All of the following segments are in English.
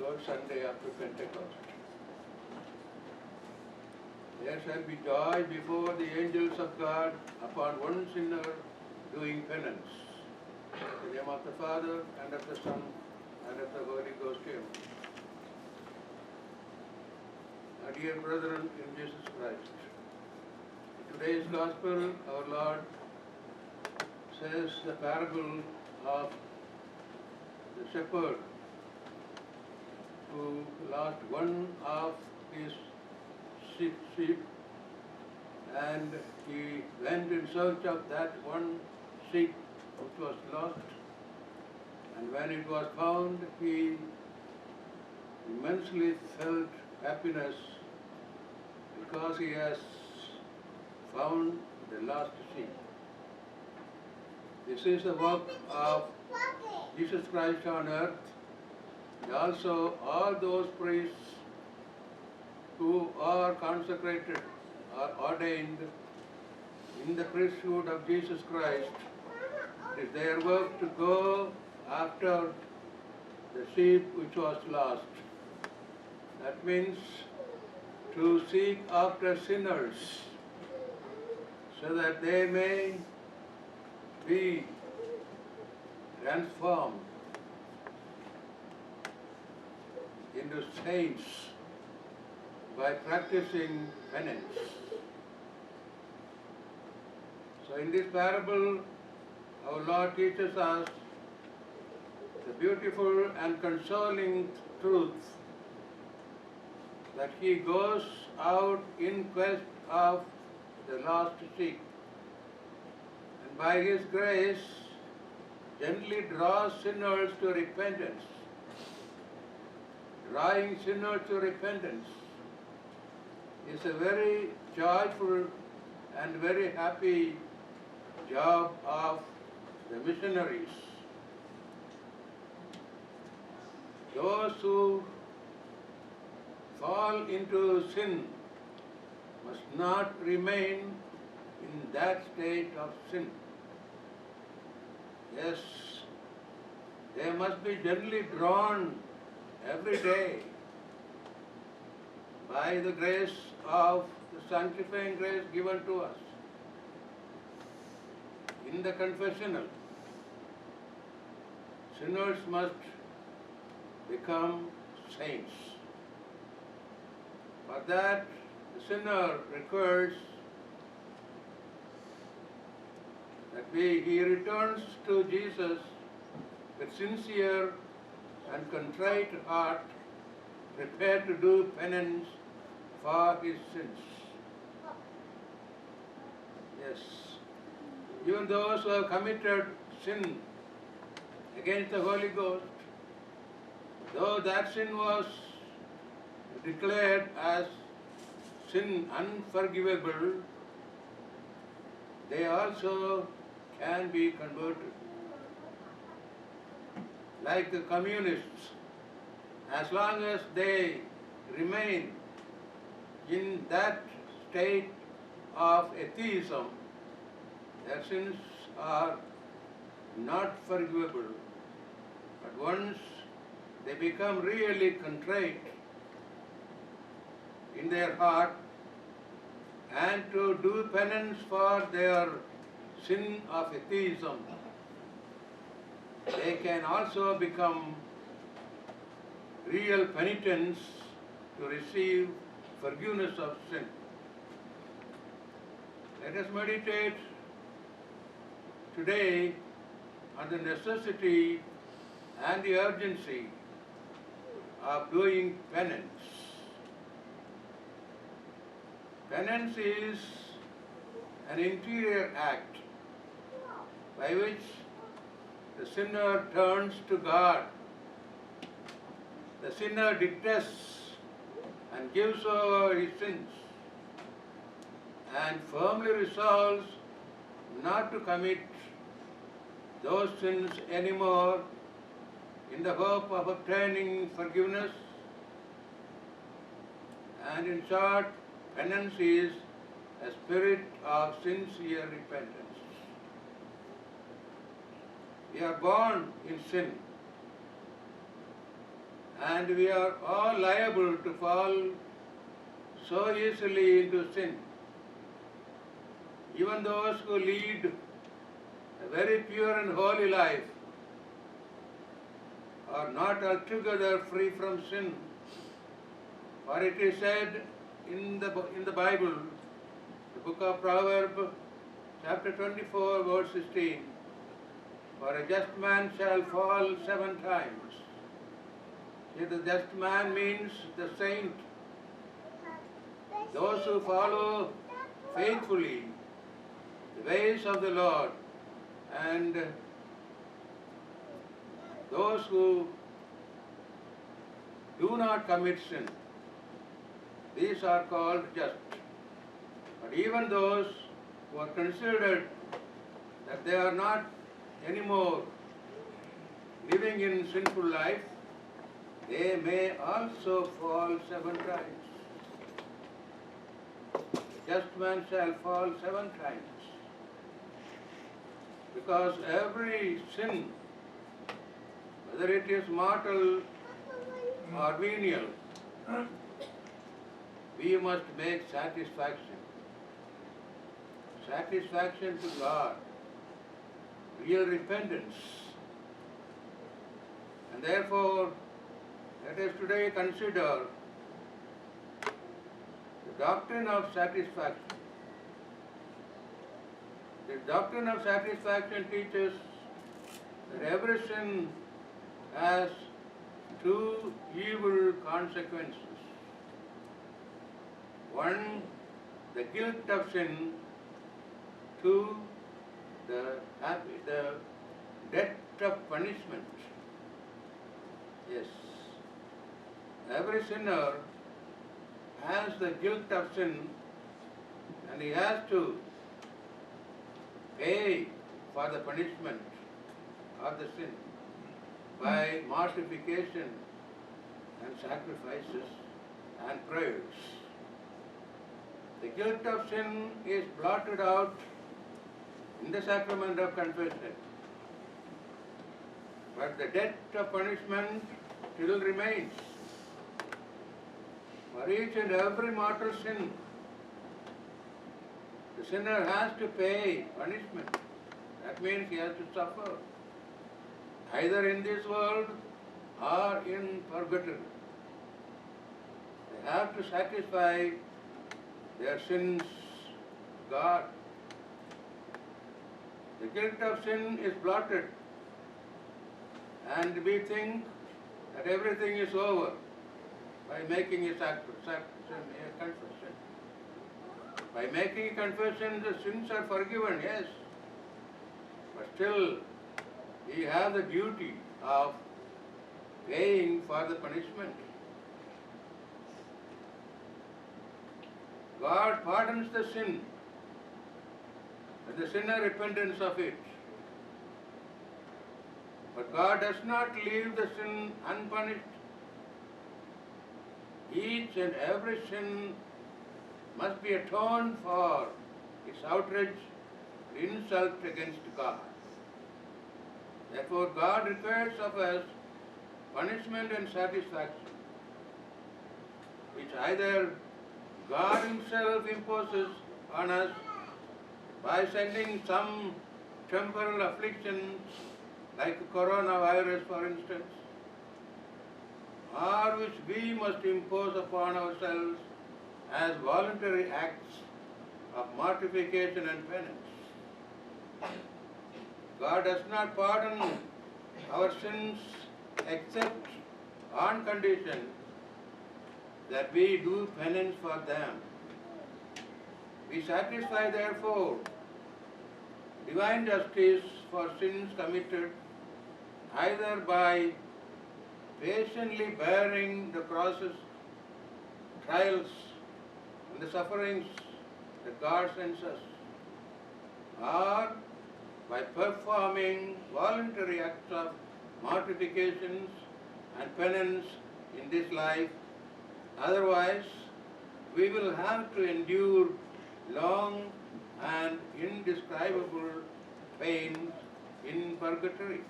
third Sunday after Pentecost. There shall be joy before the angels of God upon one sinner doing penance. In the name of the Father, and of the Son, and of the Holy Ghost. Amen. Our dear brethren in Jesus Christ, in today's Gospel, our Lord says the parable of the shepherd who lost one of his sheep, and he went in search of that one sheep which was lost, and when it was found, he immensely felt happiness because he has found the lost sheep. This is the work of Jesus Christ on earth, and also all those priests who are consecrated or ordained in the priesthood of Jesus Christ. It is their work to go after the sheep which was lost. That means to seek after sinners so that they may be transformed into saints by practicing penance. So in this parable, our Lord teaches us the beautiful and consoling truth that He goes out in quest of the lost sheep, and by His grace gently draws sinners to repentance. Drawing sinners to repentance is a very joyful and very happy job of the missionaries. Those who fall into sin must not remain in that state of sin. Yes, they must be gently drawn every day by the grace of the sanctifying grace given to us in the confessional. Sinners must become saints. For that, the sinner requires that he returns to Jesus with sincere and contrite heart, prepared to do penance for his sins. Yes, even those who have committed sin against the Holy Ghost, though that sin was declared as sin unforgivable, they also can be converted. Like the communists, as long as they remain in that state of atheism, their sins are not forgivable. But once they become really contrite in their heart and to do penance for their sin of atheism, they can also become real penitents to receive forgiveness of sin. Let us meditate today on the necessity and the urgency of doing penance. Penance is an interior act by which the sinner turns to God. The sinner detests and gives over his sins and firmly resolves not to commit those sins anymore in the hope of obtaining forgiveness. And in short, penance is a spirit of sincere repentance. We are born in sin, And we are all liable to fall so easily into sin. Even those who lead a very pure and holy life are not altogether free from sin. For it is said in the Bible, the book of Proverbs, chapter 24, verse 16, for a just man shall fall 7 times. Here the just man means the saint, those who follow faithfully the ways of the Lord, and those who do not commit sin. These are called just. But even those who are considered that they are not anymore living in sinful life, they may also fall 7 times. The just man shall fall 7 times. Because every sin, whether it is mortal or venial, we must make satisfaction. Satisfaction to God, real repentance. And therefore, let us today consider the doctrine of satisfaction. The doctrine of satisfaction teaches that every sin has 2 evil consequences. One, the guilt of sin. 2, the debt of punishment. Yes. Every sinner has the guilt of sin, and he has to pay for the punishment of the sin by mortification and sacrifices and prayers. The guilt of sin is blotted out in the sacrament of confession, but the debt of punishment still remains. For each and every mortal sin, the sinner has to pay punishment. That means he has to suffer, either in this world or in purgatory. They have to satisfy their sins to God. The guilt of sin is blotted, and we think that everything is over by making a confession. By making a confession, the sins are forgiven, yes, but still we have the duty of paying for the punishment. God pardons the sin, and the sinner repents of it. But God does not leave the sin unpunished. Each and every sin must be atoned for its outrage, insult against God. Therefore, God requires of us punishment and satisfaction, which either God Himself imposes on us by sending some temporal affliction like coronavirus, for instance, or which we must impose upon ourselves as voluntary acts of mortification and penance. God does not pardon our sins except on condition that we do penance for them. We satisfy, therefore, divine justice for sins committed either by patiently bearing the crosses, trials, and the sufferings that God sends us, or by performing voluntary acts of mortifications and penance in this life. Otherwise, we will have to endure long and indescribable pains in purgatory.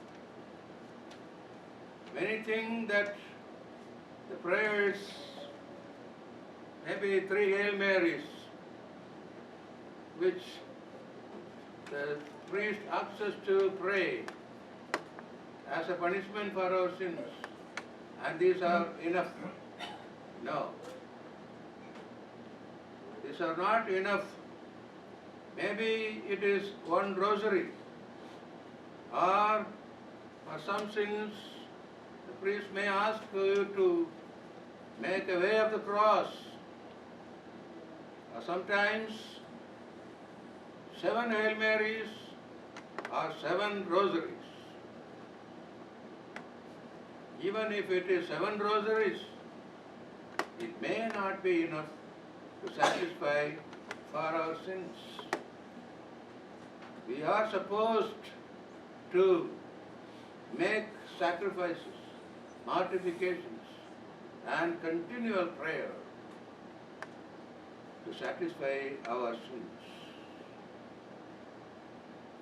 Many think that prayers, maybe 3 Hail Marys, which the priest asks us to pray as a punishment for our sins, and these are enough. No. These are not enough. Maybe it is one rosary, or for some sins, the priest may ask you to make a way of the cross, or sometimes 7 Hail Marys or 7 rosaries. Even if it is 7 rosaries, it may not be enough to satisfy for our sins. We are supposed to make sacrifices, mortifications, and continual prayer to satisfy our sins.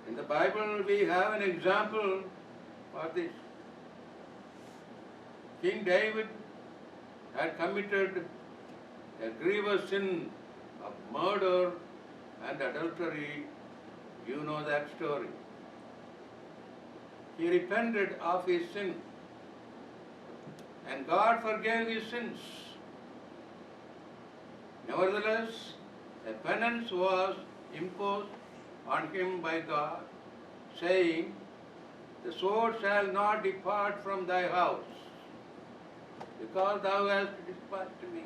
In the Bible, we have an example for this. King David had committed a grievous sin of murder and adultery. You know that story. He repented of his sin, and God forgave his sins. Nevertheless, a penance was imposed on him by God, saying, "The sword shall not depart from thy house, because thou hast despised me."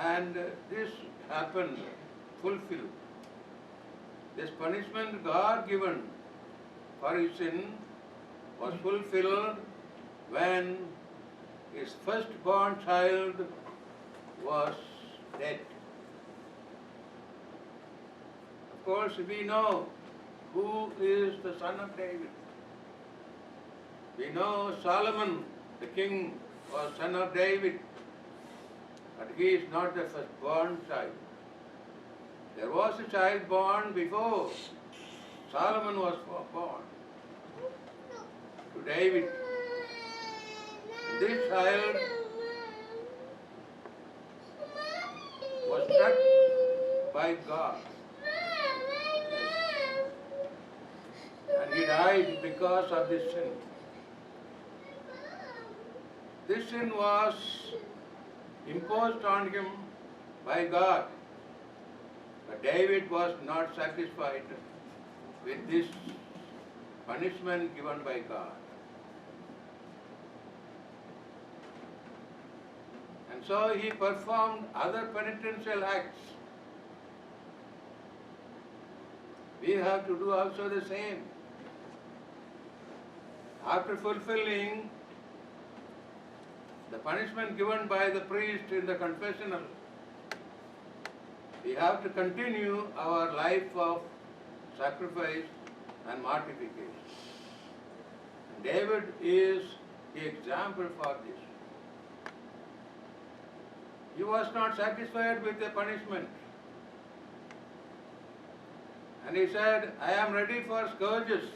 And this happened, fulfilled. This punishment God given for his sin was fulfilled when his firstborn child was dead. Of course, we know who is the son of David. We know Solomon, the king, was son of David, but he is not the firstborn child. There was a child born before Solomon was born to David. This child was struck by God, and he died because of this sin. This sin was imposed on him by God, but David was not satisfied with this punishment given by God. And so he performed other penitential acts. We have to do also the same. After fulfilling the punishment given by the priest in the confessional, we have to continue our life of sacrifice and mortification. And David is the example for this. He was not satisfied with the punishment. And he said, "I am ready for scourges,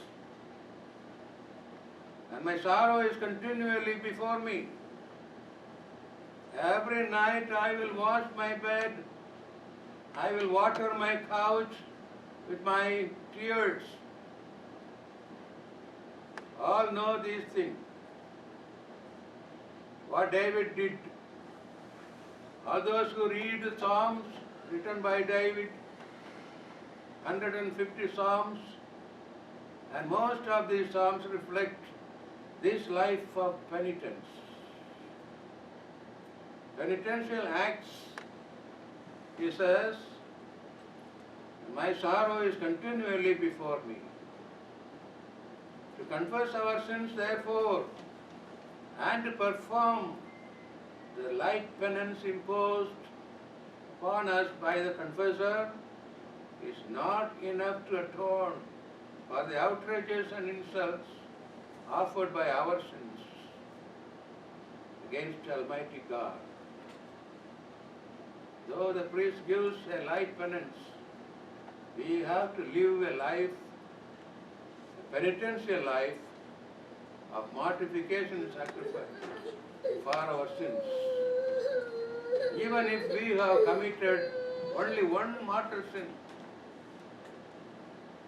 and my sorrow is continually before me. Every night I will wash my bed, I will water my couch with my tears." All know these things. What David did. All those who read the Psalms written by David, 150 Psalms, and most of these Psalms reflect this life of penitence. Penitential acts, he says, "My sorrow is continually before me." To confess our sins, therefore, and to perform the light penance imposed upon us by the confessor is not enough to atone for the outrages and insults offered by our sins against Almighty God. Though the priest gives a light penance, we have to live a life, a penitential life, of mortification sacrifice for our sins. Even if we have committed only one mortal sin,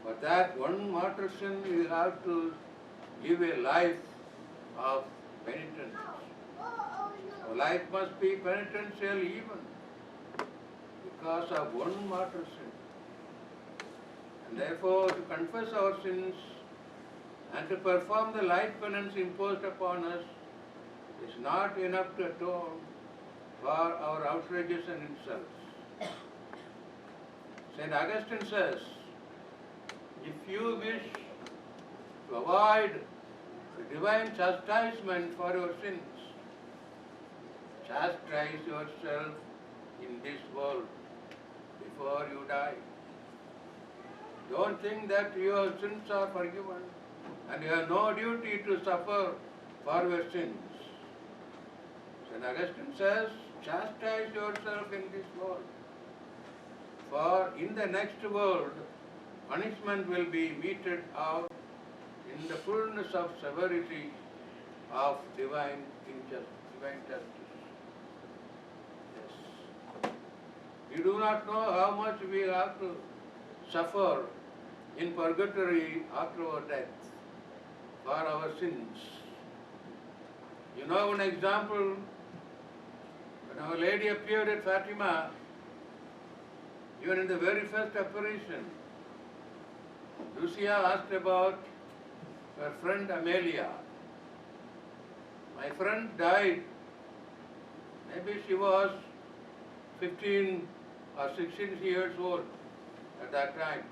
for that one mortal sin we have to live a life of penitence. Our life must be penitential even because of one mortal sin. And therefore, to confess our sins and to perform the life penance imposed upon us is not enough to atone for our outrages and insults. St. Augustine says, if you wish to avoid the divine chastisement for your sins, chastise yourself in this world before you die. Don't think that your sins are forgiven and you have no duty to suffer for your sins. St. Augustine says, chastise yourself in this world, for in the next world, punishment will be meted out in the fullness of severity of divine justice. Yes. We do not know how much we have to suffer in purgatory after our death for our sins. You know an example, when Our Lady appeared at Fatima, even in the very first apparition, Lucia asked about her friend Amelia. My friend died. Maybe she was 15 or 16 years old at that time.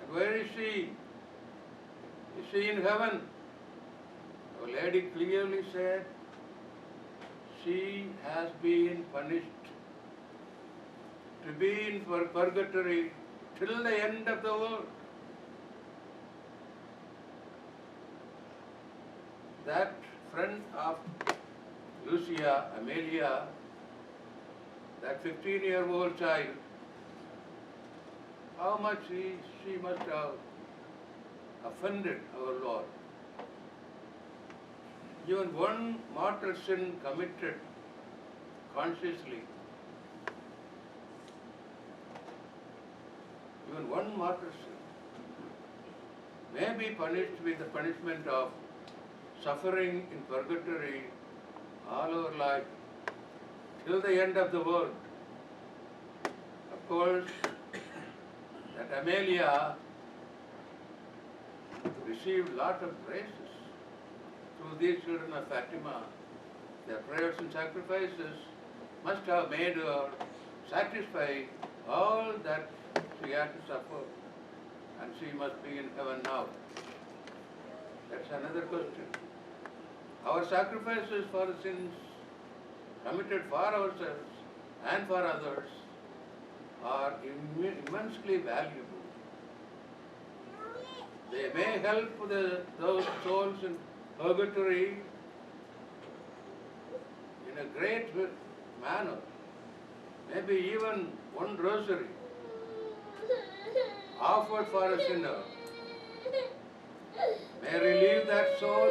And where is she? Is she in heaven? Our Lady clearly said, she has been punished to be in purgatory till the end of the world. That friend of Lucia, Amelia, that 15-year-old child, how much she must have offended our Lord. Even one mortal sin committed consciously, even one mortal sin may be punished with the punishment of suffering in purgatory all our life till the end of the world. Of course, that Amelia received lot of graces through these children of Fatima. Their prayers and sacrifices must have made her satisfy all that she had to suffer, and she must be in heaven now. That's another question. Our sacrifices for the sins committed for ourselves and for others are immensely valuable. They may help those souls in purgatory in a great manner. Maybe even one rosary offered for a sinner may relieve that soul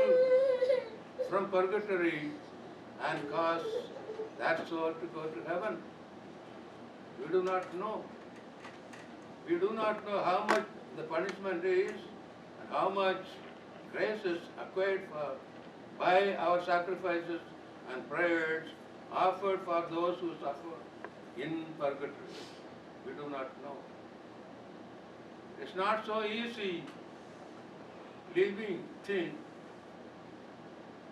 from purgatory and cause that soul to go to heaven. We do not know. We do not know how much the punishment is and how much grace is acquired by our sacrifices and prayers offered for those who suffer in purgatory. We do not know. It's not so easy living thing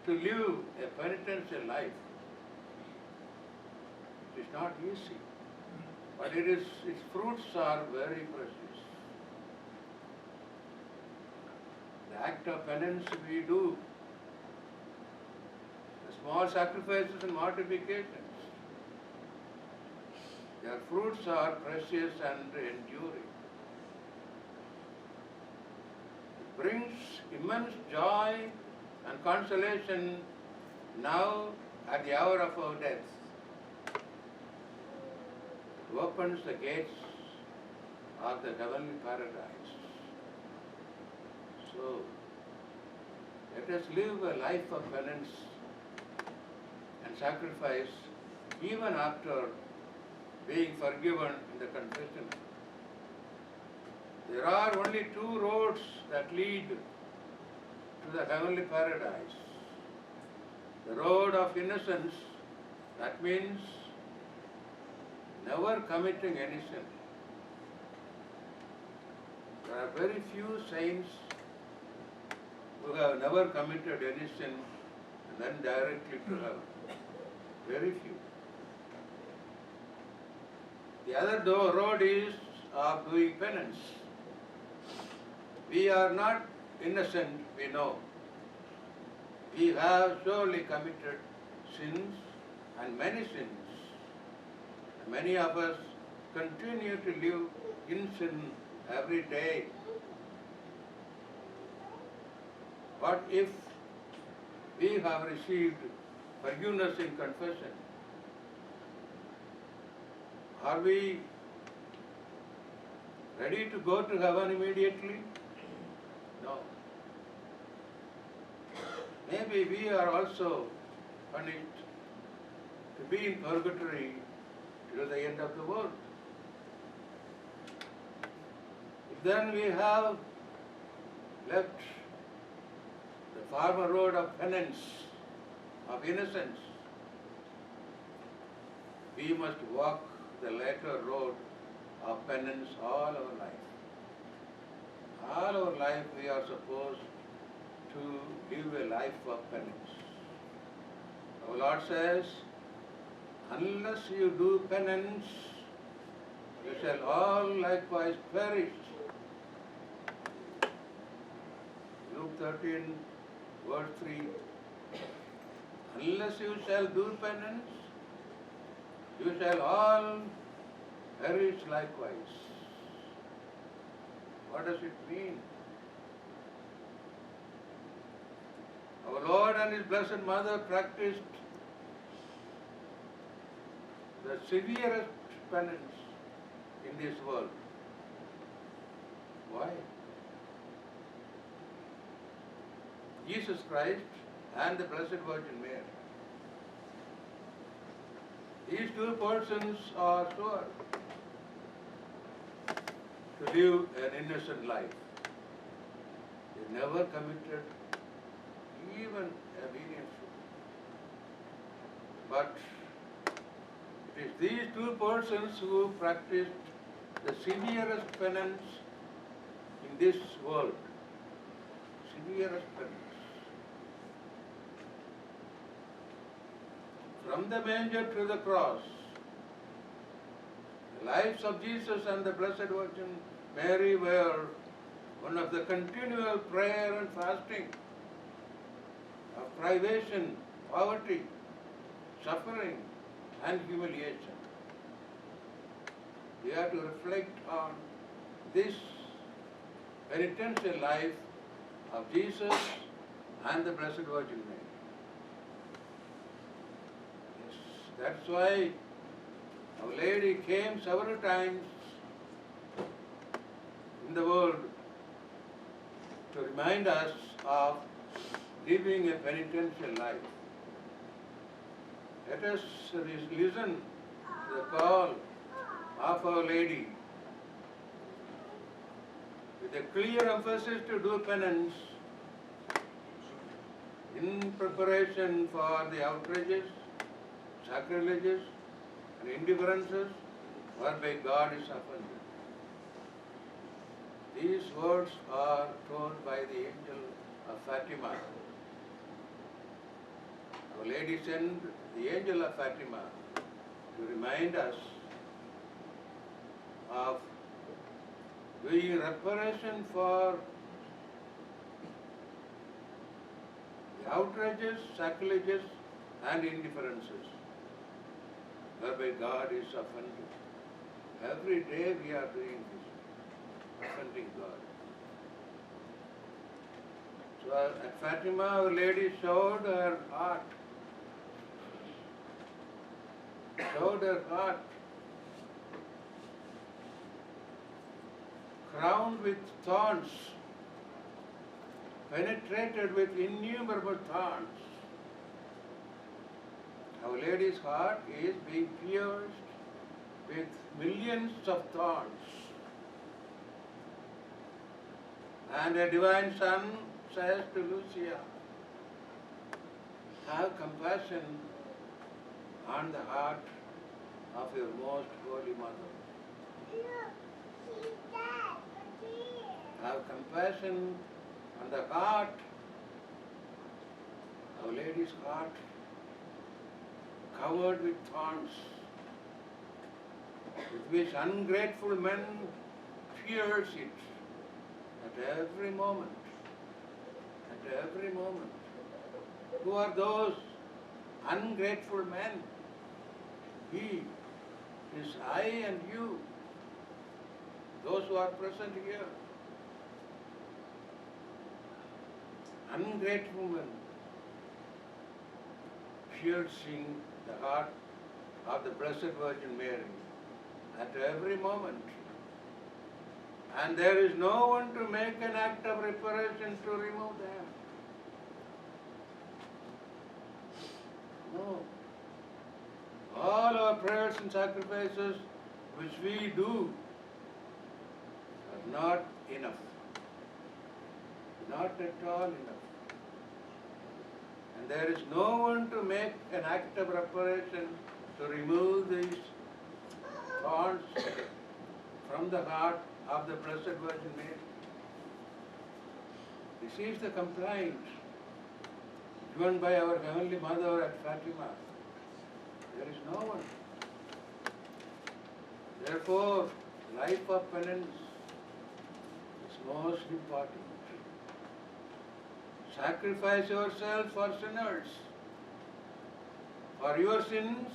to live a penitential life. It is not easy, but its fruits are very precious. The act of penance we do, the small sacrifices and mortifications, their fruits are precious and enduring. It brings immense joy and consolation now at the hour of our death. It opens the gates of the heavenly paradise. So, Let us live a life of penance and sacrifice even after being forgiven in the confession. There are only two roads that lead to the heavenly paradise. The road of innocence, that means never committing any sin. There are very few saints who have never committed any sin and then directly to heaven. Very few. The other road is of doing penance. We are not innocent, we know. We have surely committed sins and many sins. Many of us continue to live in sin every day. But if we have received forgiveness in confession, are we ready to go to heaven immediately? No. Maybe we are also punished to be in purgatory till the end of the world. Then we have left the former road of penance, of innocence. We must walk the latter road of penance all our life. All our life we are supposed to live a life of penance. Our Lord says, unless you do penance, you shall all likewise perish. Luke 13, verse 3. Unless you shall do penance, you shall all perish likewise. What does it mean? Our Lord and His Blessed Mother practiced the severest penance in this world. Why? Jesus Christ and the Blessed Virgin Mary. These two persons are sure to live an innocent life. They never committed even a venial sin. But it is these two persons who practiced the severest penance in this world. Severest penance. From the manger to the cross, the lives of Jesus and the Blessed Virgin Mary were one of the continual prayer and fasting, of privation, poverty, suffering, and humiliation. We have to reflect on this penitential life of Jesus and the Blessed Virgin Mary. Yes, that's why Our Lady came several times in the world to remind us of living a penitential life. Let us listen to the call of Our Lady with a clear emphasis to do penance in preparation for the outrages, sacrileges, and indifferences whereby God is offended. These words are told by the angel of Fatima. Our Lady sent the angel of Fatima to remind us of doing reparation for the outrages, sacrileges, and indifferences whereby God is offended. Every day we are doing this, offending God. So at Fatima, Our Lady showed her heart. Crowned with thorns, penetrated with innumerable thorns. Our Lady's heart is being pierced with millions of thorns. And a divine Son says to Lucia, have compassion on the heart of your most holy mother. Have compassion on the heart, Our Lady's heart, covered with thorns, with which ungrateful men pierce it at every moment. At every moment. Who are those ungrateful men? He is I and you, those who are present here. Ungrateful men, piercing the heart of the Blessed Virgin Mary at every moment. And there is no one to make an act of reparation to remove them. No. All our prayers and sacrifices which we do are not enough. Not at all enough. And there is no one to make an act of reparation to remove these thorns from the heart of the Blessed Virgin Mary. This is the complaint given by our Heavenly Mother at Fatima. There is no one. Therefore, life of penance is most important. Sacrifice yourself for sinners, for your sins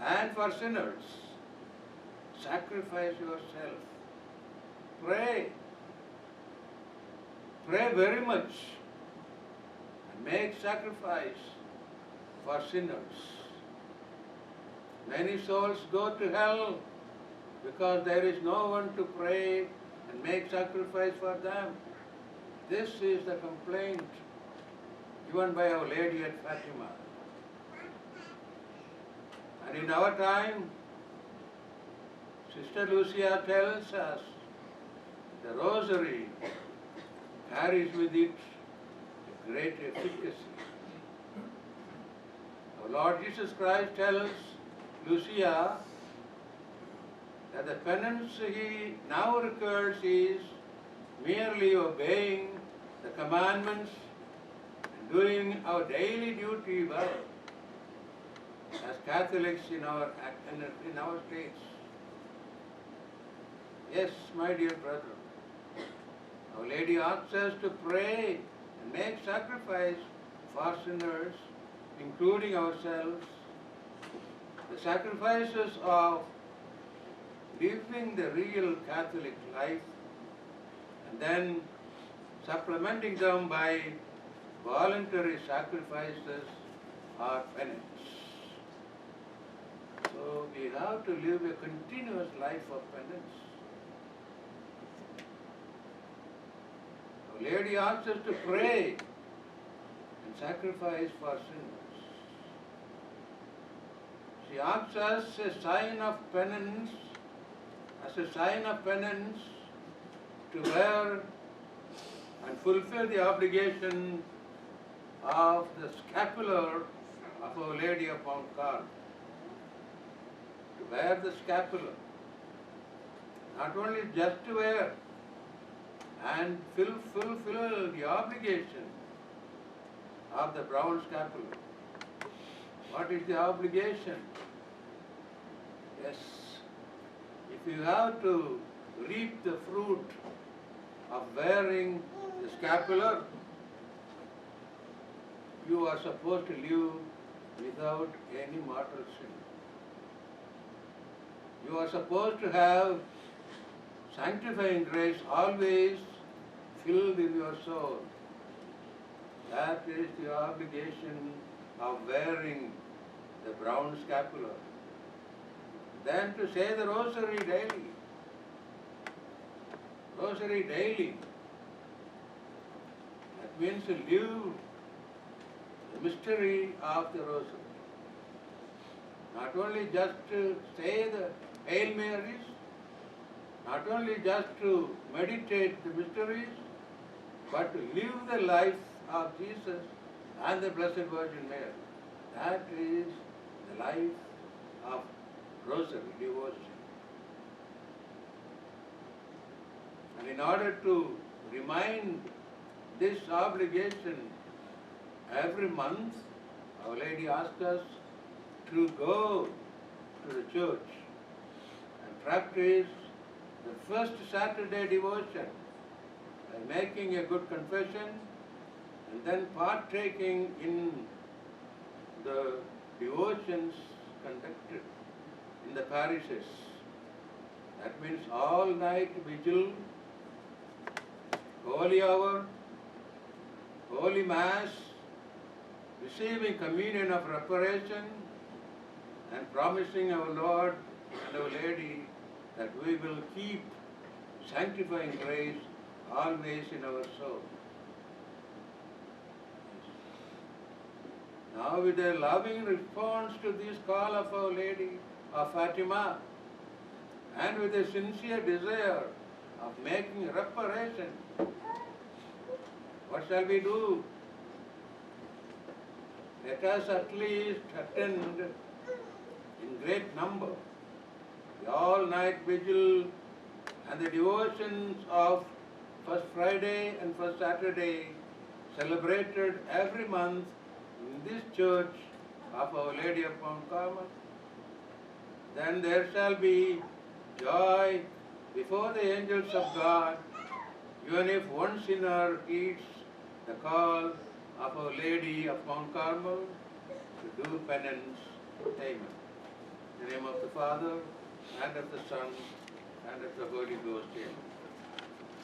and for sinners. Sacrifice yourself. Pray. Pray very much and make sacrifice for sinners. Many souls go to hell because there is no one to pray and make sacrifice for them. This is the complaint given by Our Lady at Fatima. And in our time, Sister Lucia tells us the Rosary carries with it a great efficacy. Our Lord Jesus Christ tells Lucia that the penance he now requires is merely obeying the commandments and doing our daily duty well as Catholics in our states. Yes, my dear brother, Our Lady asks us to pray and make sacrifice for sinners, including ourselves. The sacrifices of living the real Catholic life and then supplementing them by voluntary sacrifices or penance. So we have to live a continuous life of penance. Our Lady asks us to pray and sacrifice for sinners. She asks us a sign of penance, as a sign of penance, to wear and fulfill the obligation of the scapular of Our Lady of Mount Carmel. To wear the scapular, not only just to wear and fulfill the obligation of the brown scapular. What is the obligation? Yes, if you have to reap the fruit of wearing the scapular, you are supposed to live without any mortal sin. You are supposed to have sanctifying grace always filled in your soul. That is the obligation of wearing the brown scapular. Then to say the Rosary daily. Rosary daily. That means to live the mystery of the Rosary. Not only just to say the Hail Marys, not only just to meditate the mysteries, but to live the life of Jesus and the Blessed Virgin Mary. That is the life of Rosary devotion. And in order to remind this obligation every month, Our Lady asks us to go to the church and practice the first Saturday devotion by making a good confession and then partaking in the devotions conducted in the parishes. That means all night vigil, holy hour, holy mass, receiving communion of reparation, and promising our Lord and Our Lady that we will keep sanctifying grace always in our soul. Now with a loving response to this call of Our Lady of Fatima, and with a sincere desire of making reparation, what shall we do? Let us at least attend in great number the all-night vigil and the devotions of First Friday and First Saturday celebrated every month in this church of Our Lady of Mount Carmel. Then there shall be joy before the angels of God, even if one sinner heeds the call of Our Lady of Mount Carmel to do penance. Amen. In the name of the Father, and of the Son, and of the Holy Ghost. Amen.